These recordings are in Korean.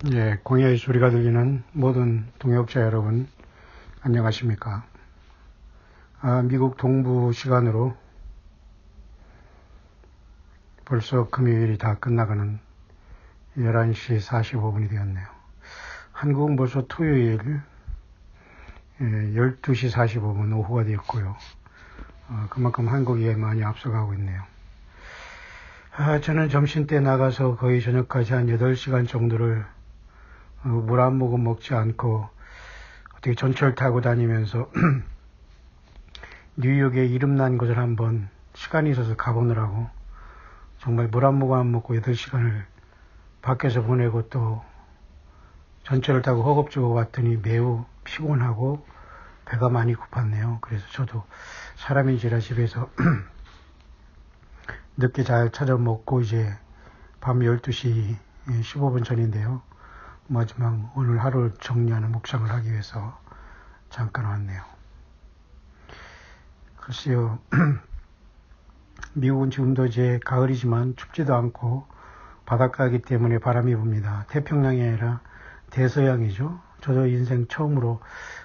예, 공야의 소리가 들리는 모든 동역자 여러분, 안녕하십니까. 미국 동부 시간으로 벌써 금요일이 다 끝나가는 11시 45분이 되었네요. 한국은 벌써 토요일 12시 45분 오후가 되었고요. 그만큼 한국이 많이 앞서가고 있네요. 저는 점심때 나가서 거의 저녁까지 한 8시간 정도를 물 한 모금 먹지 않고 어떻게 전철 타고 다니면서 뉴욕에 이름난 곳을 한번 시간이 있어서 가보느라고 정말 물 한 모금 안 먹고 8시간을 밖에서 보내고 또 전철을 타고 허겁지겁 왔더니 매우 피곤하고 배가 많이 고팠네요. 그래서 저도 사람인지라 집에서 늦게 잘 찾아 먹고 이제 밤 12시 15분 전인데요. 마지막 오늘 하루 정리하는 묵상을 하기 위해서 잠깐 왔네요. 글쎄요, 미국은 지금도 이제 가을이지만 춥지도 않고 바닷가이기 때문에 바람이 붑니다. 태평양이 아니라 대서양이죠. 저도 인생 처음으로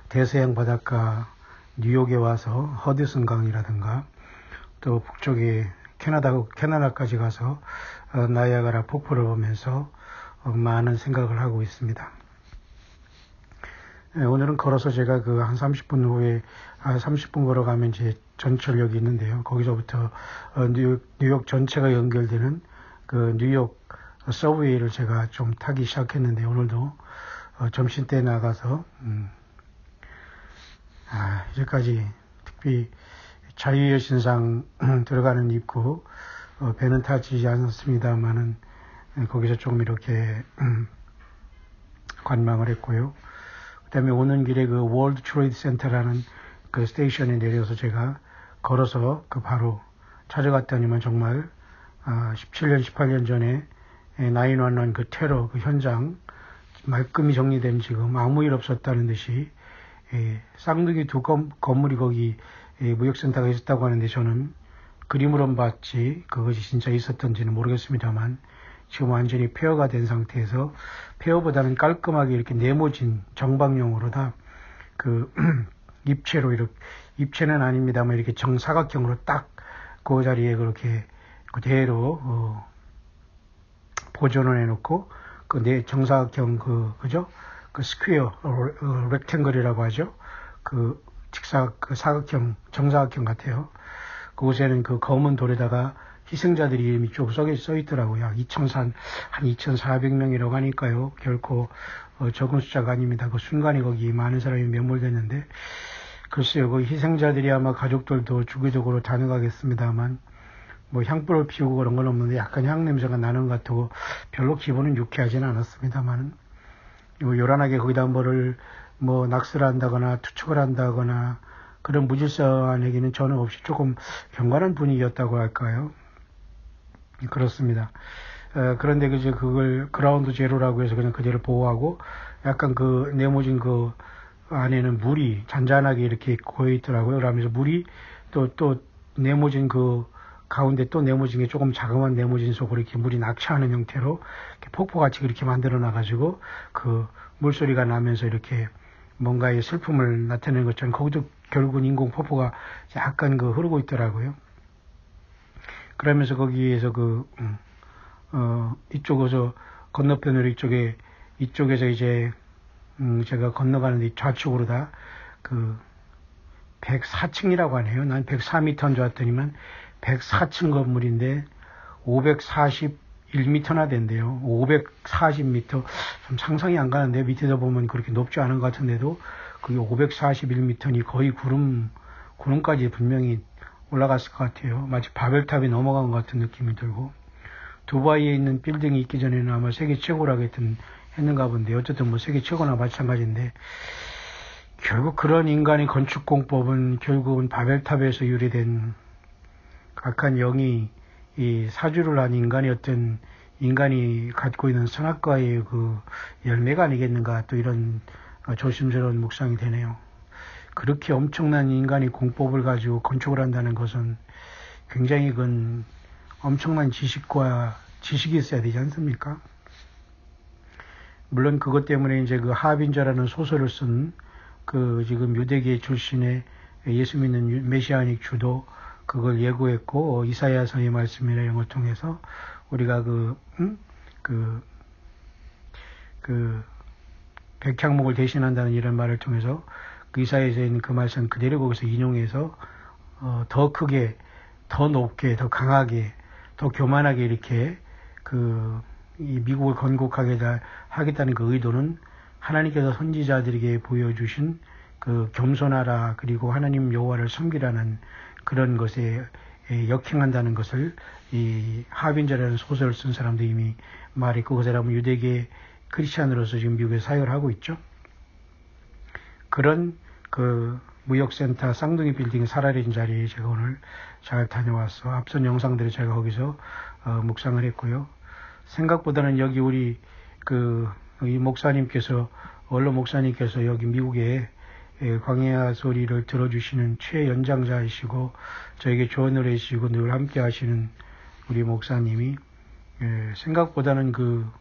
대서양 바닷가 뉴욕에 와서 허드슨 강이라든가 또 북쪽에 캐나다까지 가서 나이아가라 폭포를 보면서 많은 생각을 하고 있습니다. 오늘은 걸어서 제가 한 30분 후에 30분 걸어가면 이제 전철역이 있는데요. 거기서부터 뉴욕 전체가 연결되는 그 뉴욕 서브웨이를 제가 좀 타기 시작했는데 오늘도 점심때 나가서 이제까지 특히 자유의 신상 들어가는 입구 배는 타지 않았습니다만은 거기서 조금 이렇게 관망을 했고요. 그 다음에 오는 길에 그 월드 트레이드 센터라는 그 스테이션에 내려서 제가 걸어서 바로 찾아갔더니만 정말 17년, 18년 전에 911 그 테러 그 현장 말끔히 정리된 지금 아무 일 없었다는 듯이 쌍둥이 두 건물이 거기 무역센터가 있었다고 하는데 저는 그림으로는 봤지 그것이 진짜 있었던지는 모르겠습니다만 지금 완전히 폐허가 된 상태에서 폐허보다는 깔끔하게 이렇게 네모진 정방형으로 다 그 입체로 이렇게 입체는 아닙니다만 이렇게 정사각형으로 딱 그 자리에 그렇게 그대로 보존을 해놓고 그 정사각형 그죠? 그 스퀘어 렉탱글이라고 하죠. 그 사각형 정사각형 같아요. 그곳에는 그 검은 돌에다가 희생자들이 이름이 쭉 써 있더라고요. 한 2,400명이라고 하니까요. 결코 적은 숫자가 아닙니다. 그 순간에 거기 많은 사람이 매몰됐는데 글쎄요. 그 희생자들이 아마 가족들도 주기적으로 다녀가겠습니다만 뭐 향불을 피우고 그런 건 없는데 약간 향 냄새가 나는 것 같고 별로 기분은 유쾌하지는 않았습니다만 요란하게 거기다 뭐 낚시를 한다거나 투척을 한다거나 그런 무질서한 얘기는 전혀 없이 조금 경건한 분위기였다고 할까요? 그렇습니다. 그런데 그걸 그라운드 제로라고 해서 그냥 그대로 보호하고 약간 그 네모진 그 안에는 물이 잔잔하게 이렇게 고여 있더라고요. 그러면서 물이 또 네모진 그 가운데 또 네모진 게 조금 자그마한 네모진 속으로 이렇게 물이 낙차하는 형태로 이렇게 폭포같이 그렇게 만들어 놔가지고 그 물소리가 나면서 이렇게 뭔가의 슬픔을 나타내는 것처럼 거기도 결국은 인공 폭포가 약간 흐르고 있더라고요. 그러면서 거기에서 이쪽에서 건너편으로 이쪽에서 이제 제가 건너가는데 좌측으로 다 104층이라고 하네요. 난 104m인 줄 알았더니만 104층 건물인데 541m나 된대요. 540m. 좀 상상이 안 가는데 밑에서 보면 그렇게 높지 않은 것 같은데도 그게 541m니 거의 구름까지 분명히 올라갔을 것 같아요. 마치 바벨탑이 넘어간 것 같은 느낌이 들고 두바이에 있는 빌딩이 있기 전에는 아마 세계 최고라고 했는가 본데 어쨌든 뭐 세계 최고나 마찬가지인데 결국 그런 인간의 건축 공법은 결국은 바벨탑에서 유래된 악한 영이 이 사주를 한 인간이 갖고 있는 선악과의 그 열매가 아니겠는가 또 이런 조심스러운 묵상이 되네요. 그렇게 엄청난 인간이 공법을 가지고 건축을 한다는 것은 굉장히 엄청난 지식이 있어야 되지 않습니까? 물론 그것 때문에 이제 그 하빈저라는 소설을 쓴 그 지금 유대계 출신의 예수 믿는 메시아닉 주도 그걸 예고했고, 이사야서의 말씀이나 이런 걸 통해서 우리가 백향목을 대신한다는 이런 말을 통해서 그 이사야서에 있는 그 말씀 그대로 거기서 인용해서 더 크게, 더 높게, 더 강하게, 더 교만하게 이렇게 이 미국을 건국하게 하겠다는 그 의도는 하나님께서 선지자들에게 보여주신 그 겸손하라, 그리고 하나님 여호와를 섬기라는 그런 것에 역행한다는 것을 이 하빈저라는 소설을 쓴 사람도 이미 말했고, 그 사람은 유대계 크리스찬으로서 지금 미국에 사역을 하고 있죠. 그런 그 무역센터 쌍둥이 빌딩 사라진 자리에 제가 오늘 잘 다녀왔어. 앞선 영상들을 제가 거기서 묵상을 했고요. 생각보다는 여기 우리 이 목사님께서, 원로 목사님께서 여기 미국에 광야 소리를 들어주시는 최연장자이시고 저에게 조언을 해주시고 늘 함께 하시는 우리 목사님이 생각보다는 그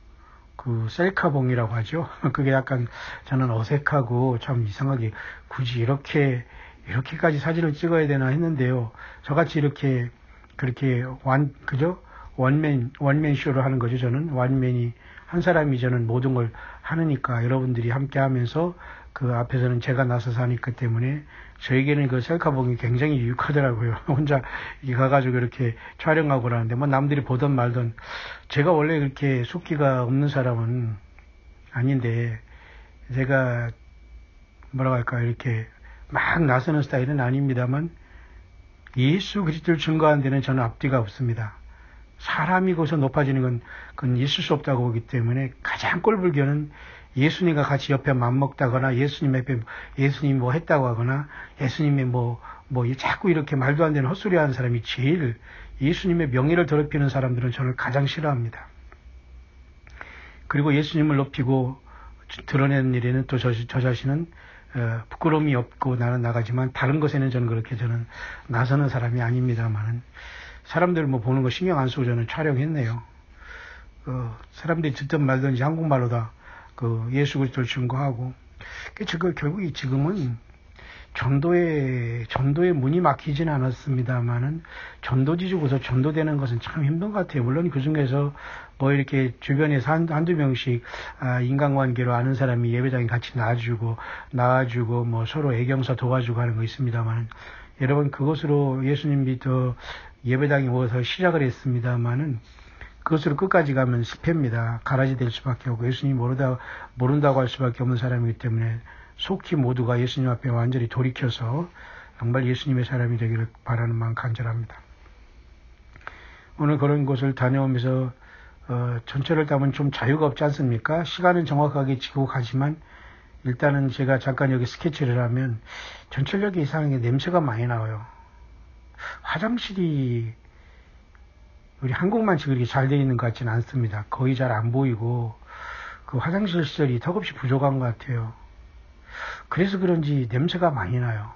셀카봉이라고 하죠. 그게 약간 저는 어색하고 참 이상하게 굳이 이렇게까지 사진을 찍어야 되나 했는데요. 저같이 그렇게 원맨 쇼를 하는 거죠. 저는 원맨이, 한 사람이 저는 모든 걸 하느니까 여러분들이 함께 하면서 그 앞에서는 제가 나서서 하니까 때문에 저에게는 그 셀카봉이 굉장히 유익하더라고요. 혼자 가가지고 이렇게 촬영하고 그러는데 뭐 남들이 보던 말던, 제가 원래 그렇게 숫기가 없는 사람은 아닌데 제가 뭐라고 할까, 이렇게 막 나서는 스타일은 아닙니다만 예수 그리스도를 증거하는 데는 저는 앞뒤가 없습니다. 사람이 거기서 높아지는 그건 있을 수 없다고 보기 때문에 가장 꼴불견은 예수님과 같이 옆에 맘먹다거나 예수님이 뭐 했다고 하거나 예수님이 자꾸 이렇게 말도 안 되는 헛소리 하는 사람이 제일, 예수님의 명예를 더럽히는 사람들은 저는 가장 싫어합니다. 그리고 예수님을 높이고 드러내는 일에는 또 저 자신은 부끄러움이 없고 나는 나가지만 다른 것에는 저는 나서는 사람이 아닙니다만은, 사람들 보는 거 신경 안 쓰고 저는 촬영했네요. 사람들이 듣든 말든지 한국말로 다 예수 그리스도를 증거하고, 결국 지금은 전도의 문이 막히진 않았습니다만은 전도지 주고서 전도되는 것은 참 힘든 것 같아요. 물론 그 중에서 이렇게 주변에서 한두 명씩 인간관계로 아는 사람이 예배당에 같이 나와주고 서로 애경사 도와주고 하는 거 있습니다만은, 여러분 그것으로 예수님 믿어 예배당에 모여서 시작을 했습니다만은 그것으로 끝까지 가면 실패입니다. 가라지 될 수밖에 없고 예수님 모른다고 할 수밖에 없는 사람이기 때문에 속히 모두가 예수님 앞에 완전히 돌이켜서 정말 예수님의 사람이 되기를 바라는 마음 간절합니다. 오늘 그런 곳을 다녀오면서 전체를 따면 좀 자유가 없지 않습니까? 시간은 정확하게 지고 가지만 일단은 제가 잠깐 여기 스케치를 하면 전체적인 이상하게 냄새가 많이 나와요. 화장실이 우리 한국만 지금 이렇게 잘 되어 있는 것 같지는 않습니다. 거의 잘 안 보이고 그 화장실 시설이 턱없이 부족한 것 같아요. 그래서 그런지 냄새가 많이 나요.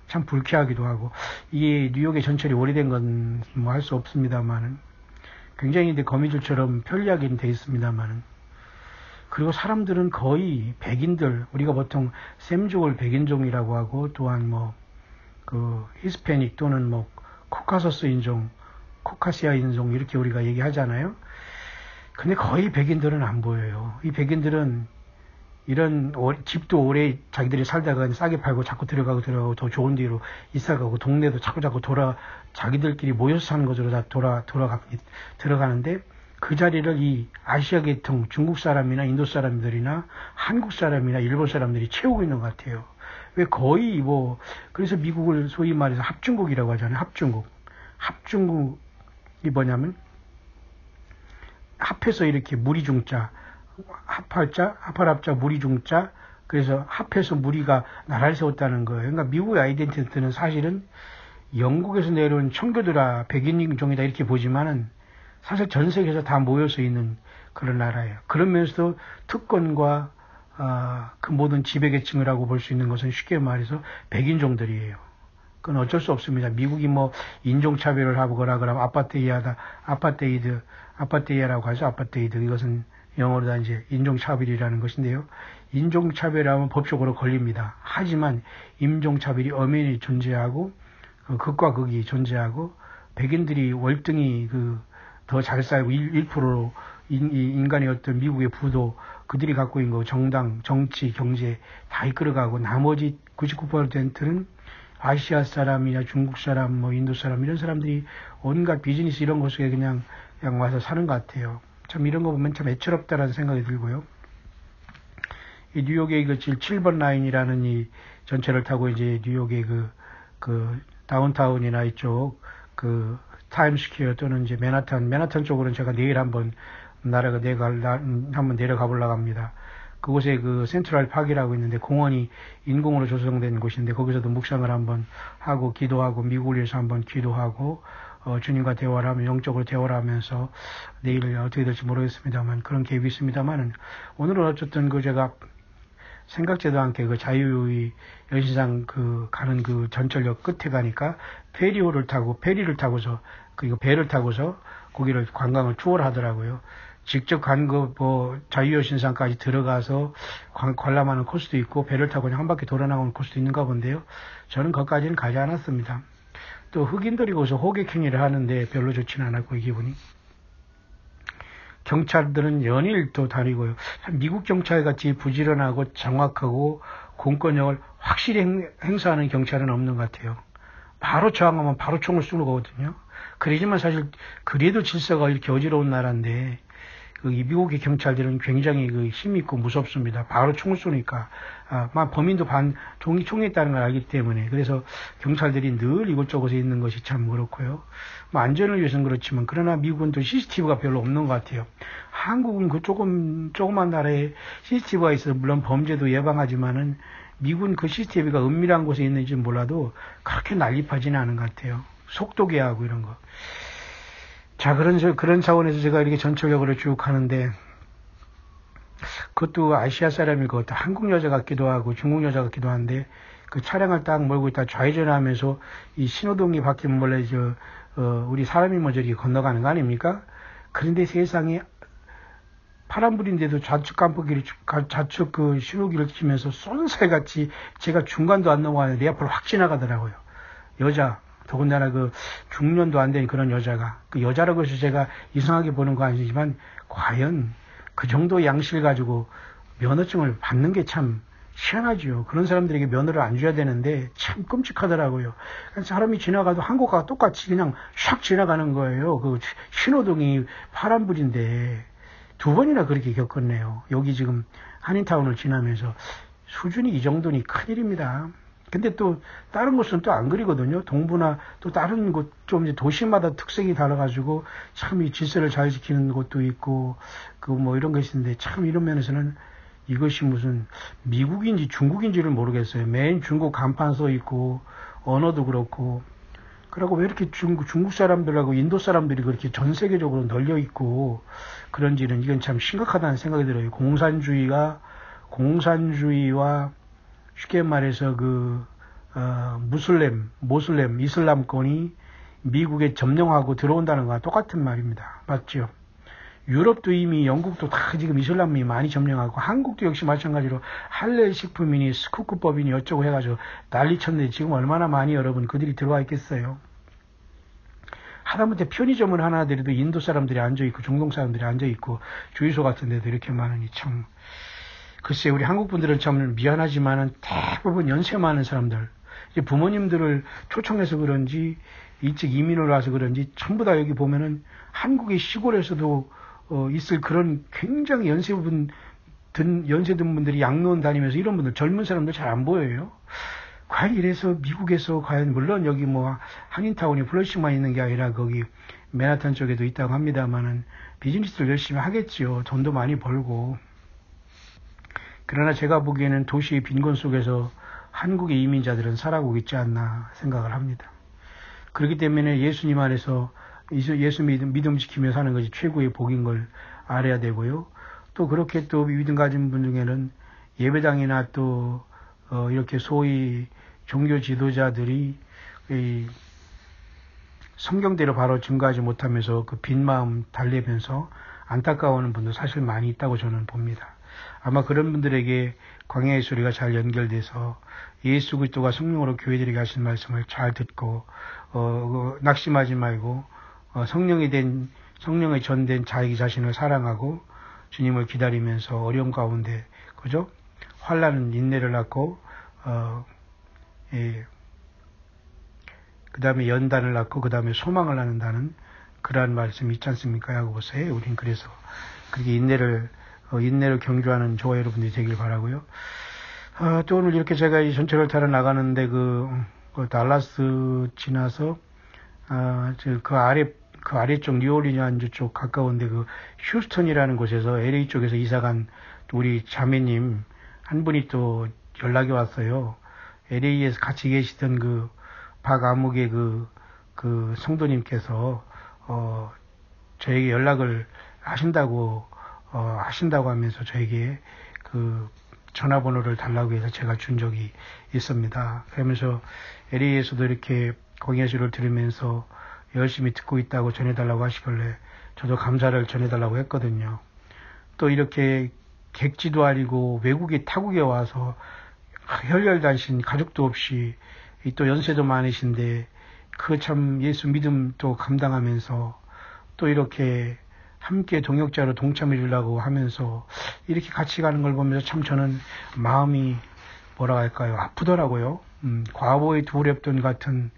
참 불쾌하기도 하고, 이게 뉴욕의 전철이 오래된 건 뭐 할 수 없습니다만은 굉장히 거미줄처럼 편리하게는 되어 있습니다만은, 그리고 사람들은 거의 백인들, 우리가 보통 샘족을 백인종이라고 하고, 또한 히스패닉 또는 코카서스 인종, 코카시아 인종 이렇게 우리가 얘기하잖아요. 근데 거의 백인들은 안 보여요. 이 백인들은 이런 집도 오래 자기들이 살다가 싸게 팔고 자꾸 들어가고 더 좋은 데로 이사가고 동네도 자꾸 자기들끼리 모여서 사는 것으로 다 들어가는데, 그 자리를 이 아시아 계통 중국 사람이나 인도 사람들이나 한국 사람이나 일본 사람들이 채우고 있는 것 같아요. 왜 거의 그래서 미국을 소위 말해서 합중국이라고 하잖아요. 합중국이 뭐냐면 합해서 이렇게 무리중자, 합할합자 무리중자, 그래서 합해서 무리가 나라를 세웠다는 거예요. 그러니까 미국의 아이덴티티는 사실은 영국에서 내려온 청교도라 백인종이다 이렇게 보지만은 사실 전 세계에서 다 모여서 있는 그런 나라예요. 그러면서도 특권과 그 모든 지배계층이라고 볼 수 있는 것은 쉽게 말해서 백인종들이에요. 그건 어쩔 수 없습니다. 미국이 인종차별을 하거나 그러면 아파트이라고 하죠. 아파트이드. 이것은 영어로 다 이제 인종차별이라는 것인데요. 인종차별하면 법적으로 걸립니다. 하지만 인종차별이 엄연히 존재하고 극과 극이 존재하고 백인들이 월등히 더 잘 살고 1%로 인간의 어떤 미국의 부도 그들이 갖고 있는 거 정당, 정치, 경제 다 이끌어가고 나머지 99%는 아시아 사람이나 중국 사람, 뭐 인도 사람 이런 사람들이 온갖 비즈니스 이런 곳에 그냥 와서 사는 것 같아요. 참 이런 거 보면 참 애처롭다라는 생각이 들고요. 이 뉴욕의 그 7번 라인이라는 이 전철을 타고 이제 뉴욕의 그 다운타운이나 이쪽 타임스퀘어 또는 이제 맨하탄 쪽으로는 제가 내일 한번 한번 내려가 보려고 합니다. 그곳에 그 센트럴 파크라고 있는데 공원이 인공으로 조성된 곳인데 거기서도 묵상을 한번 하고 기도하고 미국을 위해서 한번 기도하고 주님과 대화를 하면 영적으로 대화를 하면서 내일 어떻게 될지 모르겠습니다만 그런 계획이 있습니다만은 오늘은 어쨌든 제가 생각지도 않게 자유의 여신상 가는 전철역 끝에 가니까 페리를 타고서 배를 타고서 거기를 관광을 투어를 하더라고요. 직접 간 자유여신상까지 들어가서 관람하는 코스도 있고 배를 타고 그냥 한 바퀴 돌아 나오는 코스도 있는가 본데요. 저는 거기까지는 가지 않았습니다. 또 흑인들이 거기서 호객행위를 하는데 별로 좋지는 않았고 이 기분이. 경찰들은 연일 또 다니고요. 미국 경찰 같이 부지런하고 정확하고 공권력을 확실히 행사하는 경찰은 없는 것 같아요. 바로 저항하면 바로 총을 쏘는 거거든요. 그러지만 사실 그래도 질서가 이렇게 어지러운 나라인데 이 미국의 경찰들은 굉장히 힘이 있고 무섭습니다. 바로 총을 쏘니까 범인도 총이 있다는 걸 알기 때문에 그래서 경찰들이 늘 이곳저곳에 있는 것이 참 그렇고요. 안전을 위해서는 그렇지만 그러나 미국은 또 CCTV가 별로 없는 것 같아요. 한국은 조그만 나라에 CCTV가 있어서 물론 범죄도 예방하지만은 미국은 그 CCTV가 은밀한 곳에 있는지 몰라도 그렇게 난립하지는 않은 것 같아요. 속도계하고 이런 거. 자, 그런 차원에서 제가 이렇게 전철역으로 쭉 가는데, 그것도 아시아 사람일 것 같아. 한국 여자 같기도 하고 중국 여자 같기도 한데, 그 차량을 딱 몰고 있다 좌회전하면서 이 신호등이 바뀌면 원래 우리 사람이 먼저 이렇게 건너가는 거 아닙니까? 그런데 세상에 파란불인데도 좌측 신호기를 치면서 쏜살같이 제가 중간도 안 넘어가는데 내 앞으로 확 지나가더라고요. 여자. 더군다나 중년도 안 된 그런 여자가 여자라고 해서 제가 이상하게 보는 거 아니지만 과연 그 정도 양식을 가지고 면허증을 받는 게 참 희한하죠. 그런 사람들에게 면허를 안 줘야 되는데 참 끔찍하더라고요. 사람이 지나가도 한국과 똑같이 그냥 샥 지나가는 거예요. 신호등이 파란불인데 2번이나 그렇게 겪었네요. 여기 지금 한인타운을 지나면서 수준이 이 정도니 큰일입니다. 근데 또 다른 곳은 또 안 그리거든요. 동부나 또 다른 곳 좀 이제 도시마다 특색이 달라가지고 참 이 질서를 잘 지키는 곳도 있고 이런 것이 있는데 참 이런 면에서는 이것이 무슨 미국인지 중국인지를 모르겠어요. 맨 중국 간판 써 있고 언어도 그렇고 그리고 왜 이렇게 중국 사람들하고 인도 사람들이 그렇게 전 세계적으로 널려 있고 그런지는 이건 참 심각하다는 생각이 들어요. 공산주의와 쉽게 말해서 모슬렘, 이슬람권이 미국에 점령하고 들어온다는 거와 똑같은 말입니다. 맞죠? 유럽도 이미 영국도 다 지금 이슬람이 많이 점령하고 한국도 역시 마찬가지로 할랄 식품이니 스쿠크법이니 어쩌고 해가지고 난리 쳤는데 지금 얼마나 많이 여러분 그들이 들어와 있겠어요. 하다못해 편의점을 하나 들여도 인도 사람들이 앉아있고 중동 사람들이 앉아있고 주유소 같은 데도 이렇게 많으니 참 글쎄 우리 한국 분들은 참 미안하지만은 대부분 연세 많은 사람들 이제 부모님들을 초청해서 그런지 일찍 이민을 와서 그런지 전부 다 여기 보면은 한국의 시골에서도 있을 그런 굉장히 연세든 분들이 양로원 다니면서 이런 분들 젊은 사람들 잘 안 보여요. 과연 이래서 미국에서 과연 물론 여기 한인타운이 플러싱만 있는 게 아니라 거기 맨하탄 쪽에도 있다고 합니다만은 비즈니스를 열심히 하겠지요. 돈도 많이 벌고. 그러나 제가 보기에는 도시의 빈곤 속에서 한국의 이민자들은 살아가고 있지 않나 생각을 합니다. 그렇기 때문에 예수님 안에서 예수 믿음 지키며 사는 것이 최고의 복인 걸 알아야 되고요. 또 그렇게 또 믿음 가진 분 중에는 예배당이나 또 이렇게 소위 종교 지도자들이 성경대로 바로 증거하지 못하면서 빈 마음 달래면서 안타까워하는 분도 사실 많이 있다고 저는 봅니다. 아마 그런 분들에게 광야의 소리가 잘 연결돼서 예수 그리스도가 성령으로 교회들에게 하신 말씀을 잘 듣고 낙심하지 말고 성령의 전된 자기 자신을 사랑하고 주님을 기다리면서 어려움 가운데 그죠? 환난은 인내를 낳고 그 다음에 연단을 낳고 그 다음에 소망을 낳는다는 그러한 말씀이 있지 않습니까? 야고보서에 우린 그래서 그렇게 인내를 경주하는 저와 여러분들이 되길 바라고요. 또 오늘 이렇게 제가 이 전철을 타러 나가는데 그 달라스 지나서 그 아래쪽 뉴올리언즈 쪽 가까운데 그 휴스턴이라는 곳에서 LA 쪽에서 이사간 우리 자매님 한 분이 또 연락이 왔어요. LA에서 같이 계시던 그 박아무개 그 성도님께서 저에게 연락을 하신다고 하면서 저에게 그 전화번호를 달라고 해서 제가 준 적이 있습니다. 그러면서 LA에서도 이렇게 광야시를 들으면서 열심히 듣고 있다고 전해달라고 하시길래 저도 감사를 전해달라고 했거든요. 또 이렇게 객지도 아니고 외국에 타국에 와서 혈혈단신 가족도 없이 또 연세도 많으신데 그 참 예수 믿음 또 감당하면서 또 이렇게 함께 동역자로 동참해 주려고 하면서 이렇게 같이 가는 걸 보면서 참 저는 마음이 뭐라 할까요? 아프더라고요. 과거의 두렵던 같은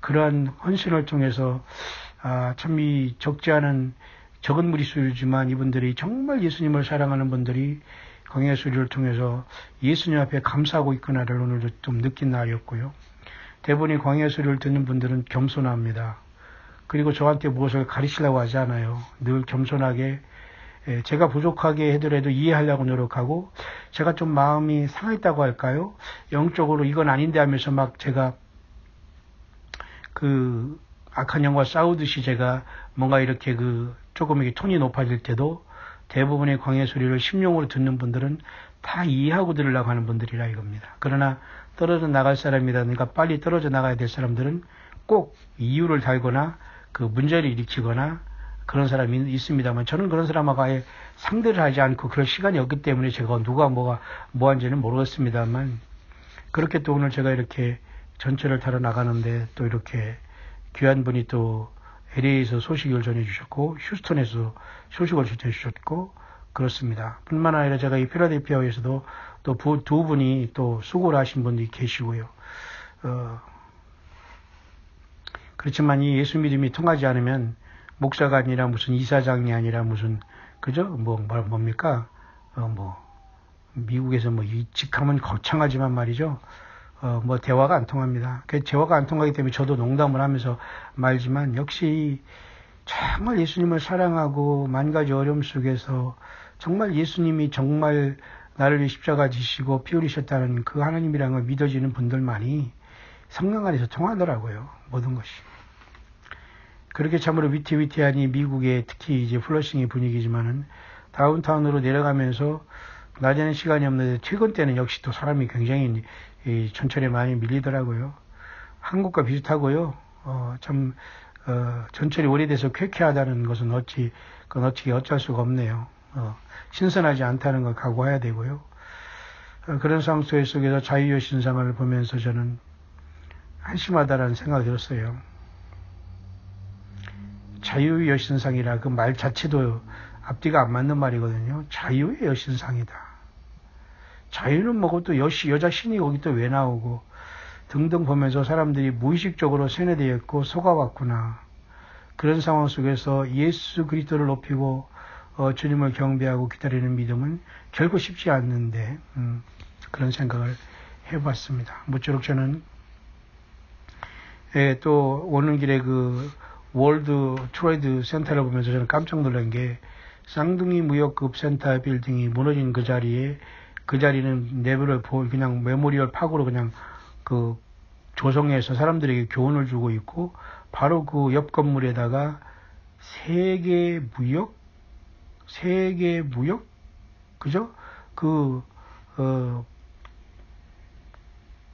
그러한 헌신을 통해서 참 이 적지 않은 적은 무리수이지만 이분들이 정말 예수님을 사랑하는 분들이 광야의 소리를 통해서 예수님 앞에 감사하고 있구나를 오늘도 좀 느낀 날이었고요. 대부분이 광야의 소리를 듣는 분들은 겸손합니다. 그리고 저한테 무엇을 가르치려고 하지 않아요. 늘 겸손하게 제가 부족하게 해더라도 이해하려고 노력하고 제가 좀 마음이 상했다고 할까요? 영적으로 이건 아닌데 하면서 막 제가 그 악한 영과 싸우듯이 제가 뭔가 이렇게 조금 이렇게 톤이 높아질 때도 대부분의 광야의 소리를 심령으로 듣는 분들은 다 이해하고 들으려고 하는 분들이라 이겁니다. 그러나 떨어져 나갈 사람이라든가 빨리 떨어져 나가야 될 사람들은 꼭 이유를 달거나 그 문제를 일으키거나 그런 사람이 있습니다만 저는 그런 사람하고 아예 상대를 하지 않고 그럴 시간이 없기 때문에 제가 누가 뭐 한지는 모르겠습니다만 그렇게 또 오늘 제가 이렇게 전철을 타러 나가는데 또 이렇게 귀한 분이 또 LA에서 소식을 전해주셨고 휴스턴에서 소식을 전해주셨고 그렇습니다. 뿐만 아니라 제가 이 필라델피아에서도 또 두 분이 또 수고를 하신 분들이 계시고요. 그렇지만 이 예수 믿음이 통하지 않으면 목사가 아니라 무슨 이사장이 아니라 무슨 그죠? 뭡니까? 미국에서 이 직함은 거창하지만 말이죠. 대화가 안 통합니다. 그 대화가 안 통하기 때문에 저도 농담을 하면서 말지만 역시 정말 예수님을 사랑하고 만 가지 어려움 속에서 정말 예수님이 정말 나를 위해 십자가 지시고 피 흘리셨다는 그 하나님이라는 걸 믿어지는 분들만이 성령 안에서 통하더라고요. 모든 것이. 그렇게 참으로 위태위태하니 미국의 특히 이제 플러싱의 분위기지만은 다운타운으로 내려가면서 낮에는 시간이 없는데 퇴근 때는 역시 또 사람이 굉장히 전철에 많이 밀리더라고요. 한국과 비슷하고요. 전철이 오래돼서 쾌쾌하다는 것은 그건 어쩔 수가 없네요. 신선하지 않다는 걸 각오해야 되고요. 그런 상황 속에서 자유의 신상을 보면서 저는 한심하다라는 생각이 들었어요. 자유의 여신상이라 그 말 자체도 앞뒤가 안 맞는 말이거든요. 자유의 여신상이다. 자유는 뭐고 또 여자 신이 거기 또 왜 나오고 등등 보면서 사람들이 무의식적으로 세뇌되어 있고 속아왔구나. 그런 상황 속에서 예수 그리스도를 높이고 주님을 경배하고 기다리는 믿음은 결코 쉽지 않는데 그런 생각을 해봤습니다. 모쪼록 저는 또 오는 길에 그 월드 트레이드 센터를 보면서 저는 깜짝 놀란 게 쌍둥이 무역급 센터 빌딩이 무너진 그 자리는 내부를 그냥 메모리얼 파고로 그냥 그 조성해서 사람들에게 교훈을 주고 있고 바로 그 옆 건물에다가 세계 무역 그죠?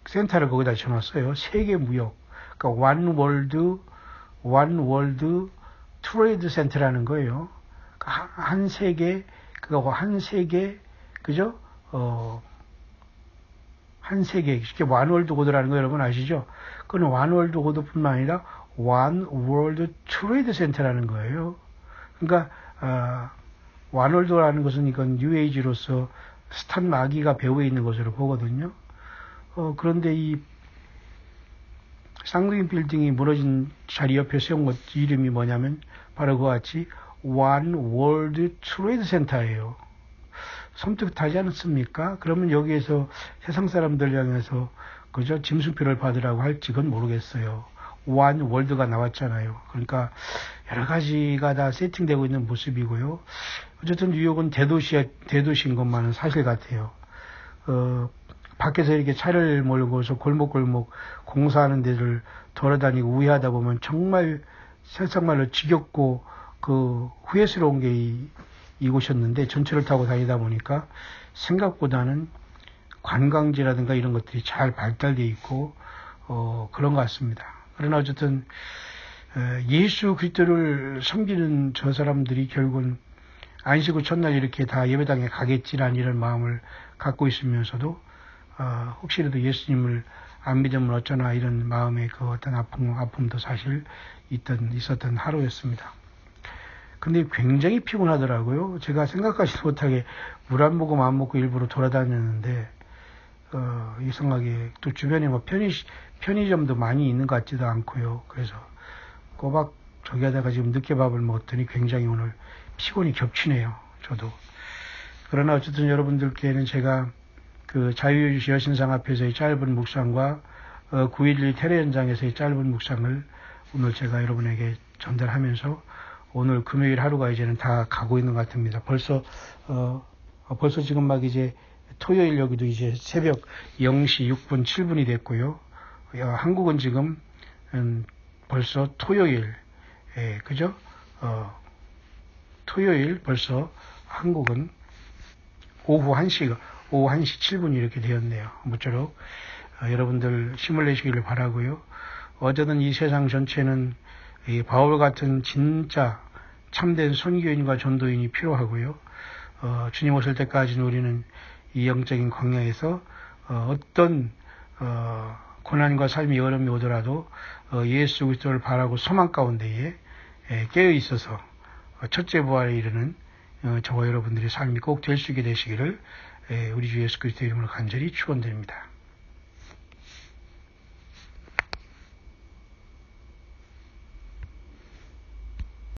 센터를 거기다 쳐놨어요. 세계 무역. 그러니까 원 월드 트레이드 센터라는 거예요. 한 세계, 그거 한 세계, 그죠? 한 세계, 이렇게 원월드 고도라는 거 여러분 아시죠? 그건 원월드 고도뿐만 아니라 One World Trade Center라는 거예요. 그러니까 원월드라는 것은 이건 뉴에이지로서 스탄 마기가 배후에 있는 것으로 보거든요. 그런데 이 쌍둥이 빌딩이 무너진 자리 옆에 세운 것 이름이 뭐냐면 바로 그와 같이 One World Trade Center예요. 섬뜩하지 않습니까? 그러면 여기에서 세상 사람들 향해서 그저 짐승표를 받으라고 할지 그건 모르겠어요. One World가 나왔잖아요. 그러니까 여러 가지가 다 세팅되고 있는 모습이고요. 어쨌든 뉴욕은 대도시인 것만은 사실 같아요. 밖에서 이렇게 차를 몰고서 골목골목 공사하는 데를 돌아다니고 우회하다 보면 정말 세상말로 지겹고 후회스러운 게 이곳이었는데 전철을 타고 다니다 보니까 생각보다는 관광지라든가 이런 것들이 잘 발달되어 있고 그런 것 같습니다. 그러나 어쨌든 예수 그리스도를 섬기는 저 사람들이 결국은 안식 후 첫날 이렇게 다 예배당에 가겠지라는 이런 마음을 갖고 있으면서도 혹시라도 예수님을 안 믿으면 어쩌나 이런 마음의 그 어떤 아픔도 사실 있었던 하루였습니다. 근데 굉장히 피곤하더라고요. 제가 생각하지도 못하게 물 한 모금 안 먹고 일부러 돌아다녔는데 이상하게 또 주변에 뭐 편의점도 많이 있는 것 같지도 않고요. 그래서 꼬박 저기 하다가 지금 늦게 밥을 먹었더니 굉장히 오늘 피곤이 겹치네요. 저도. 그러나 어쨌든 여러분들께는 제가 그 자유주의 여신상 앞에서의 짧은 묵상과 9.11 테러 현장에서의 짧은 묵상을 오늘 제가 여러분에게 전달하면서 오늘 금요일 하루가 이제는 다 가고 있는 것 같습니다. 벌써 지금 막 이제 토요일 여기도 이제 새벽 0시 6분 7분이 됐고요. 한국은 지금 벌써 토요일, 그죠? 토요일 벌써 한국은 오후 1시 7분이 이렇게 되었네요. 모쪼록 여러분들 힘을 내시기를 바라고요. 어쨌든 이 세상 전체는 이 바울 같은 진짜 참된 선교인과 전도인이 필요하고요. 주님 오실 때까지는 우리는 이 영적인 광야에서 어떤 고난과 삶의 어려움이 오더라도 예수 그리스도를 바라고 소망 가운데에 깨어 있어서 첫째 부활에 이르는 저와 여러분들의 삶이 꼭 될 수 있게 되시기를 우리 주 예수 그리스도의 이름으로 간절히 축원드립니다.